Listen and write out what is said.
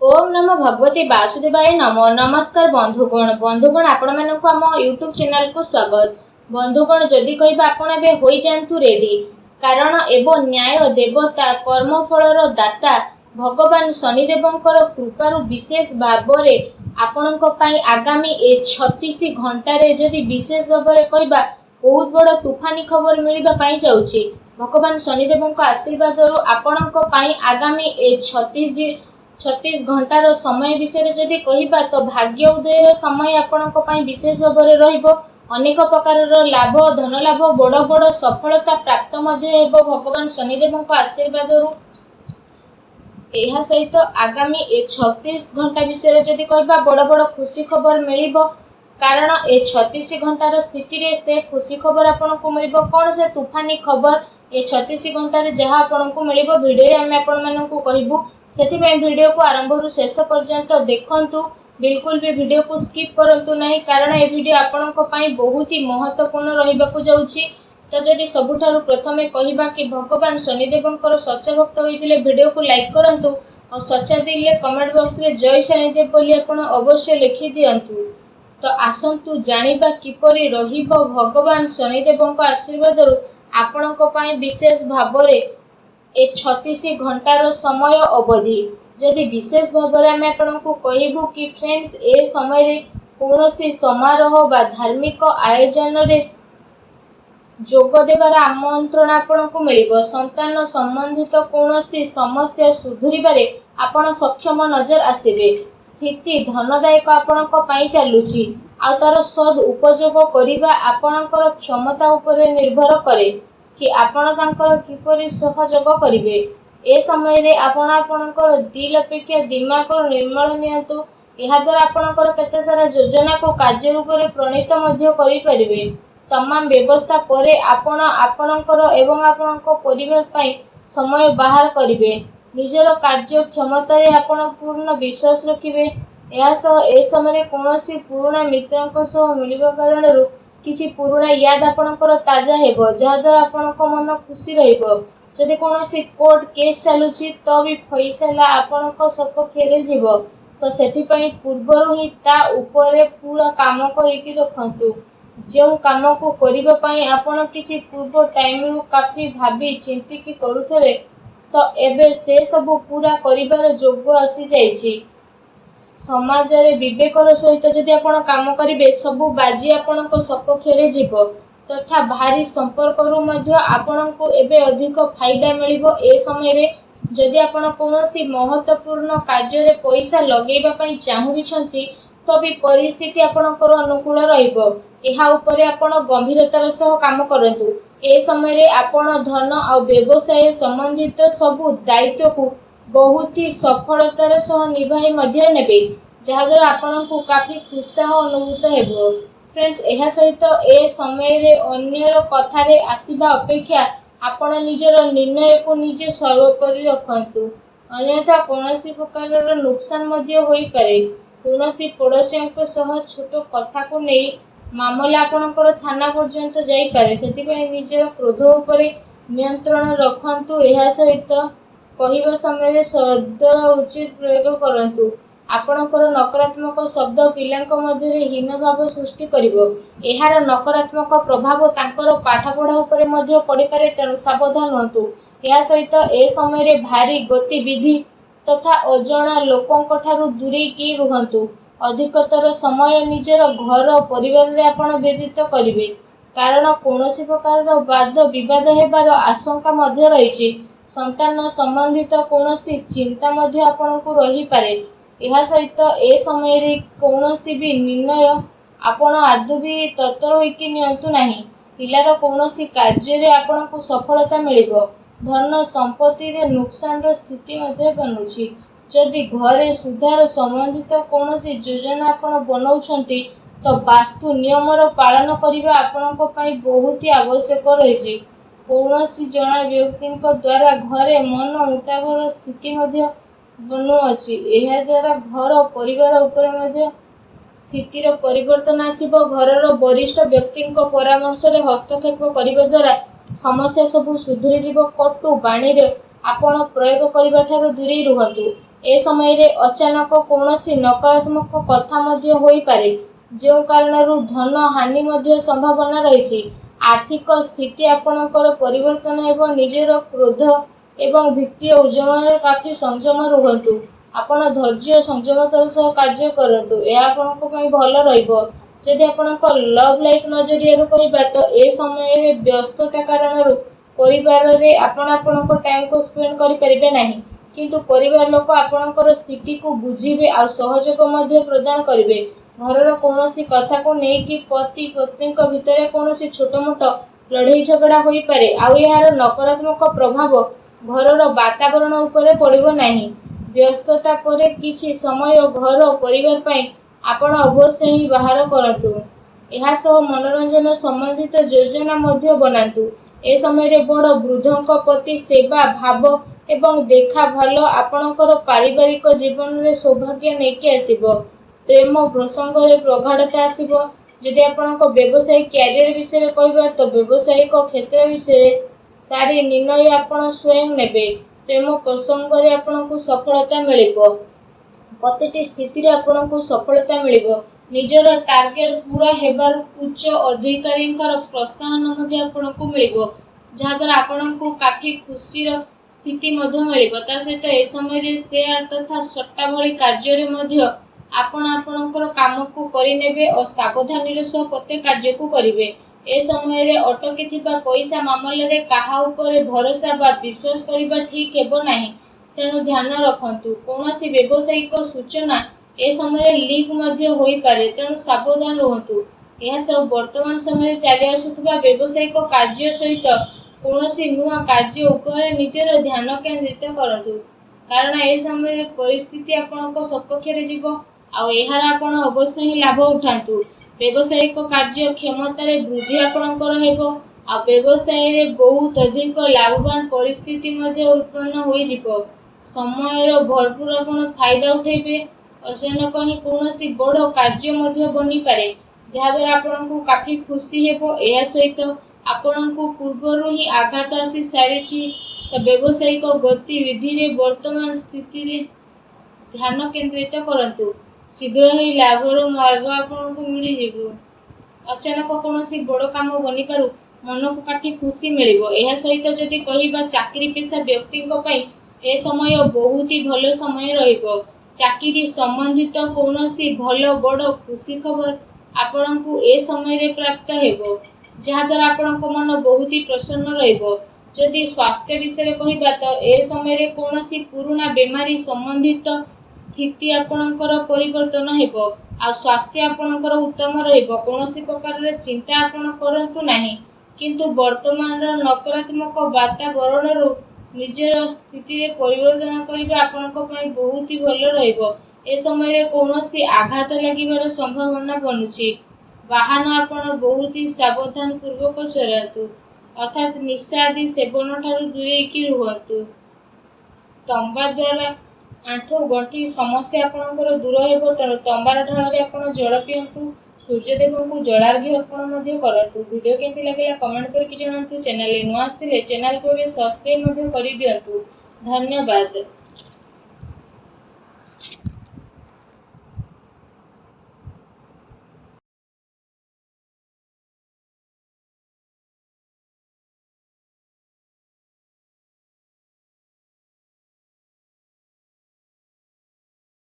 ओम नमो भगवते वासुदेवाय नमो। नमस्कार बंधुगण आपण मानक आम यूट्यूब चैनल को स्वागत। बंधुगण जदि कहबा आपण एबे होई जांतु रेडी, कारण एवं न्याय देवता कर्मफलर दाता भगवान शनिदेवंकर कृपारु विशेष भावरे आपणक पई आगामी 36 घंटारे जदि विशेष भावरे कहबा बहुत बड़ तूफानी खबर मिलबा पई जाउची। भगवान शनिदेवंक आशीर्वादरु आपणक पई आगामी 36 घंटार समय विषय जदि कहबा तो भाग्य उदयर समय आपणक पई विशेष भावरे रहिबो। अनेक प्रकार लाभ धन लाभ बड़ बड़ सफलता प्राप्त मध्य हेबो भगवान शनिदेवंक आशीर्वादरु। एहा सहित आगामी 36 घंटा विषय जदि कहबा बड़ बड़ खुशी खबर मिलिबो, कारण 36 घंटार स्थिति रे से खुशी खबर आपनको मिलिबो। कोन से तूफानी खबर 36 घंटारे जहाँ आपनको मिलिबो भिडियो रे आमे आपण माननकु कहिबु। सेथिबे भिडियो को आरंभ रु शेष पर्यंत देखंतु, बिल्कुल भी वीडियो को स्किप करंतु नहीं, कारण ए वीडियो आपनको पई बहुत ही महत्वपूर्ण रहिबाकु जाउची। तो जदि सबुठारु प्रथमे कहिबा कि भगवान शनिदेवंकर सच्चा भक्त होइतिले वीडियो को लाइक करंतु और सच्चा दिले कमेंट बॉक्स रे जय शनिदेव बोली आपण अवश्य लिखि दियंतु। तो आसंतु जानिबा किपरि रहिबो भगवान शनिदेवंक आशीर्वादरु आपणक पई विशेष भावरे 36 घंटार समय अवधि। जदि विशेष भावरे आमे आपणको कहिबु कि फ्रेंड्स ए समय रे कोनोसी समारोह बा धार्मिक आयोजन रे जोग देवार आमंत्रण आपणको मिलिबो। संतान संबंधित कोनोसी समस्या सुधुरिबारे आपण सक्षम नजर आसीबे। स्थिति धनदायक आपणक पई चालुची, आ तार सद उपयोग करिबा आपणकर क्षमता उपरे निर्भर करे कि आपण तांकर किपरि सहयोग करिवे। ए समय रे आपण आपणकर दिल अपेक्षा दिमाग निर्मल नियंतु। एहा द्वारा आपणकर केते सारा योजना को कार्य रूप रे प्रणीत मध्य करि परिबे। तमाम व्यवस्था परे आपण आपणकर एवं आपणक परिवार पई समय बाहर करिवे। निजर कार्य क्षमता रे आपण पूर्ण विश्वास रखिवे। एहा सह ए समय रे कोनोसी पुराना मित्रक सह मिलिबा कारणरु किछि पुराना याद आपणकर ताजा हेबो, जहा द्वारा आपणक मन खुशी रहिबो। जदि कोनोसी कोर्ट केस चालुची तो भी फैसला आपणक सपक्षरे जीवो, तो सेथि पई पूर्वरु ही ता ऊपरे पूरा काम करिकि रखंतु। जो काम को करिबा पई आपण किछि पूर्व टाइम रु काफी भाबी चिंती कि करूथले, तो एबे से सब पूरा करिबार जोग आसी जाईछि। समाज रे विवेकर सहित जदि आपण काम करिवे सबु बाजी आपणक सपक्षरे जीवो, तथा भारी संपर्क रु मध्य आपणको एबे अधिक फायदा मिलिबो। ए समय रे जदि आपण कोनोसी महत्वपूर्ण कार्य रे पैसा लगेबा पई चाहुबिछंती, तो भी परिस्थिति आपणकर अनुकूल रहिबो। एहा उपरे आपण गंभीरतार सह काम करंतु। ए समय रे आपण धन आ व्यवसाय संबंधित सबु दायित्व को बहुत ही सफलतार सह निभाई मध्य नेबे, जहा द्वारा आपणको काफी उत्साह अनुभूत हेबो। फ्रेंड्स एहा सहित ए समय रे अन्यर कथारे आसीबा अपेक्षा आपण निजर निर्णय को निजे सर्वोपरि रखंतु, अन्यथा कोनोसी प्रकारर नुकसान मध्य होई पारे। कोनोसी पड़ोसियों सह छोट कथा को नहीं मामला आपणकर थाना पर्यंत जाई पारे। सेति पई निजर क्रोध उपरे नियंत्रण रखंतु। एहा सहित कहिबा समय रे शब्दर उचित प्रयोग करंतु। आपणकर नकारात्मक शब्द पिलांक मध्य रे हीन भाव सृष्टि करिवो। एहार नकारात्मक प्रभाव तांकर पाठपढ़ा उपरे मध्य पड़ी पारे, तेणु सावधान हुंतु। एहा सहित ए समय रे भारी गतिविधि तथा अजणा लोकंक ठारू दूरे की रुहंतु। अधिकतर समय निजर घर परिवार रे आपण व्यतीत करिवे, कारण कोनोसी प्रकार वाद विवाद हेबार आशंका मध्य रहिछि। संतान संबंधित कोनोसी चिंता मध्य आपणको रही पारे। एहा सहित ए समय रे कोनोसी भी निर्णय आपण आदु भी तत्पर होइकि नियंतु नाही। पिलार कोनोसी कार्य रे आपणको सफलता मिलिबो। धन संपत्ति रे नुकसान रो स्थिति मध्य बनुछि। जदि घरे सुधार संबंधित कोनोसी योजना आपण बनाउछंती, तो वास्तु नियमर पालन करिबा आपणको पई बहुत ही आवश्यक रहिछि। कोनोसी जणा व्यक्तिक द्वारा घरे मन उठावर स्थिति मध्य बनुअछि। एहा द्वारा घर परिवार उपरे मध्य स्थितिर परिवर्तन आसीबो। घरर वरिष्ठ व्यक्तिक परामर्श रे हस्तक्षेप करिबा द्वारा समस्या सब सुधुरी जीवो। कटु बाणी रे आपण प्रयोग करिबा ठारू दूरे रुहंतु। ए समय अचानक कौनसी नकारात्मक कथा मध्य होई पारे, जो कारणरू धन हानि मध्य संभावना रही। आर्थिक स्थिति आपणकर परिवर्तन एवं निजर क्रोध एवं वित्तीय उद्यम काफी संयम रुहतु। आपण धैर्य संयमतार सह कार्य करतु, यह आपणक पई भल रहिबो। जदि आपणक लव लाइफ नजरिया कहबा तो ए समय व्यस्तता कारणरू परिवार रे आपणक टाइम को स्पेंड करि परिबे नाही, किंतु परिवार लोक आपणकर स्थिति को बुझिबे आ सहयोग मध्य प्रदान करिवे। घरर कौनसी कथा को नहीं कि पति पत्नी भितर कौनसी छोट मोट लड़ाई झगड़ा होई पारे, आउ यार नकारात्मक प्रभाव घरर वातावरण उपरे पड़िबो नाही। व्यस्तता परे किछि समय घर परिवार पई आपण अवश्य ही बाहर करतु। यह सह मनोरंजन संबंधित योजना मध्य बनातु। ए समय रे बड़ वृद्धों प्रति सेवा भाव एवं देखा भाल आपणकर पारिवारिक जीवन रे सौभाग्य नेकी आसीबो। प्रेम प्रसंग रे प्रगाढ़ता आसीबो। जदि आपणक व्यवसायिक कैरियर विषय कहबा तो व्यवसायिक क्षेत्र विषय सारी निर्णय आपण स्वयं नेबे। प्रेम प्रसंग रे आपणक सफलता मिलिबो। प्रतिटी स्थिति रे आपणक सफलता मिलिबो। निजर टार्गेट पूरा हेबार उच्च अधिकारी प्रोत्साहन मध्य आपणक मिलिबो, जहाँ द्वारा आपणक काफी खुशीर स्थिति मध्य मिलिबो। ता सहित ए समय रे शेयर तथा सट्टा भली कार्य रे मध्य आपण आपणकर काम को करिनेबे और सावधानी सह प्रत्येक कार्य को करिवे। ए समय रे अटकी थिबा पैसा मामले रे काहा उपरे भरोसा बा विश्वास करिबा ठीक हेबो नाही, तेणु ध्यान रखंतु। कौनसी व्यावसायिक सूचना ए समय लीक मध्य होई पारे, तेणु सावधान रहंतु। यह सब वर्तमान समय चली आसुथिबा व्यावसायिक कार्य सहित कौनसी नुआ कार्य उपरे निजर ध्यान केंद्रित करंतु, कारण ए समय परिस्थिति आपणक सपक्ष रे जीवो आ एहार आपण अवश्य ही लाभ उठांतु। व्यावसायिक कार्य क्षमता रे वृद्धि आपणकर हेबो आ व्यवसाय रे बहुत अधिक लाभवान परिस्थिति मध्य उत्पन्न होई जीवो। समय भरपूर आपण फायदा उठेबे। अचानक ही कौनसी बड़ कार्य मध्य बनी पारे, जहाँ द्वारा आपको काफी खुशी हेबो। यह सहित आपको पूर्वर ही आघात आसी सारी, तो व्यावसायिक गतिविधि रे वर्तमान स्थिति रे ध्यान केंद्रित करंतु। शीघ्र ही लाभर मार्ग आपको मिल जीवो। अचानक कौनसी बड़ काम बनी पारु, मन को काफी खुशी मिलिबो। यह सहित जदि कहिबा चाकरी पेशा व्यक्ति ए समय बहुत ही भल समय रहिबो। चाकरी संबंधित कौनसी भल बड़ खुशी खबर आपको ए समय रे प्राप्त हेबो, जहाँ द्वारा आपणक मन बहुत ही प्रसन्न रहिबो। जदि स्वास्थ्य विषय कहबा तो ए समय रे कौनसी पुराना बीमारी संबंधित स्थिति आपणकर परिवर्तन हेबो आ स्वास्थ्य आपणकर उत्तम रहिबो। कौनसी प्रकार रे चिंता आपण करंतु नाही, किंतु वर्तमान नकारात्मक वातावरण रो निजर स्थिति रे परिवर्तन करबा आपणक पई बहुत ही भल रहिबो। ए समय रे कौनसी आघात लागिबार संभावना बनुची। वाहन आपण बहुत ही सावधान पूर्वक चलातु, अर्थात निशा आदि सेवन ठारू दूरेकी रुहतु। तंबा द्वारा आंठू गंठी समस्या आपणकर दूर हेबो, तेणु तंबार ढाल रे आपण जल पियंतु। सूर्यदेव को जलार्घ्य अर्पण मध्य करतु। वीडियो केमती लागला कमेंट करके जणांतु। चैनल रे नुआ आस्थिले चैनल को सब्सक्राइब मध्य करि दियंतु। धन्यवाद।